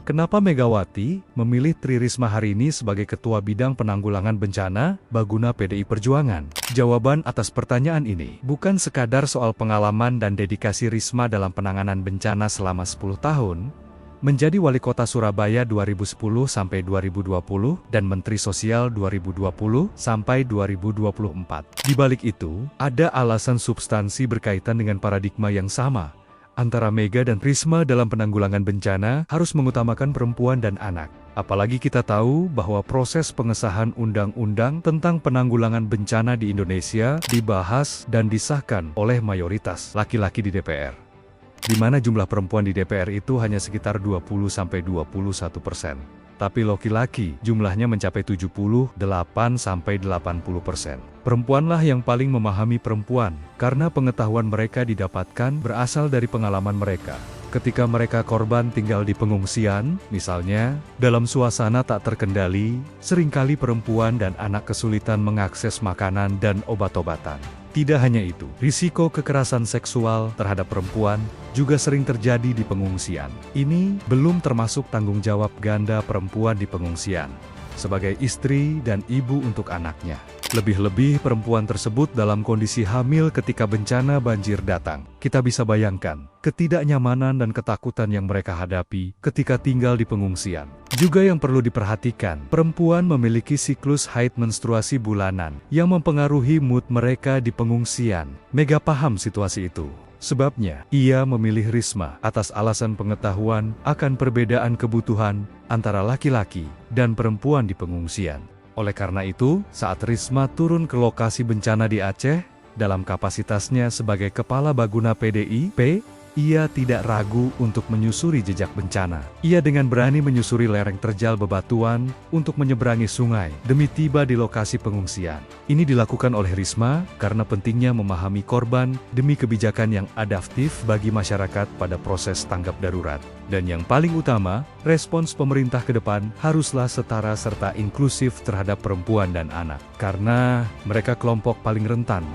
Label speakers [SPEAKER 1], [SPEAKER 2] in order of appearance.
[SPEAKER 1] Kenapa Megawati memilih Tri Risma hari ini sebagai Ketua Bidang Penanggulangan Bencana Baguna PDI Perjuangan? Jawaban atas pertanyaan ini bukan sekadar soal pengalaman dan dedikasi Risma dalam penanganan bencana selama 10 tahun, menjadi Wali Kota Surabaya 2010 sampai 2020 dan Menteri Sosial 2020 sampai 2024. Di balik itu, ada alasan substansi berkaitan dengan paradigma yang sama antara Mega dan Risma dalam penanggulangan bencana harus mengutamakan perempuan dan anak. Apalagi kita tahu bahwa proses pengesahan undang-undang tentang penanggulangan bencana di Indonesia dibahas dan disahkan oleh mayoritas laki-laki di DPR. Di mana jumlah perempuan di DPR itu hanya sekitar 20-21%. Tapi laki-laki jumlahnya mencapai 78-80%. Perempuanlah yang paling memahami perempuan, karena pengetahuan mereka didapatkan berasal dari pengalaman mereka. Ketika mereka korban tinggal di pengungsian, misalnya, dalam suasana tak terkendali, seringkali perempuan dan anak kesulitan mengakses makanan dan obat-obatan. Tidak hanya itu, risiko kekerasan seksual terhadap perempuan juga sering terjadi di pengungsian. Ini belum termasuk tanggung jawab ganda perempuan di pengungsian, sebagai istri dan ibu untuk anaknya. Lebih-lebih perempuan tersebut dalam kondisi hamil ketika bencana banjir datang. Kita bisa bayangkan ketidaknyamanan dan ketakutan yang mereka hadapi ketika tinggal di pengungsian. Juga yang perlu diperhatikan, perempuan memiliki siklus haid menstruasi bulanan yang mempengaruhi mood mereka di pengungsian. Mega paham situasi itu. Sebabnya, ia memilih Risma atas alasan pengetahuan akan perbedaan kebutuhan antara laki-laki dan perempuan di pengungsian. Oleh karena itu, saat Risma turun ke lokasi bencana di Aceh, dalam kapasitasnya sebagai Kepala Baguna PDIP, ia tidak ragu untuk menyusuri jejak bencana. Ia dengan berani menyusuri lereng terjal bebatuan untuk menyeberangi sungai demi tiba di lokasi pengungsian. Ini dilakukan oleh Risma karena pentingnya memahami korban demi kebijakan yang adaptif bagi masyarakat pada proses tanggap darurat. Dan yang paling utama, respons pemerintah ke depan haruslah setara serta inklusif terhadap perempuan dan anak, karena mereka kelompok paling rentan.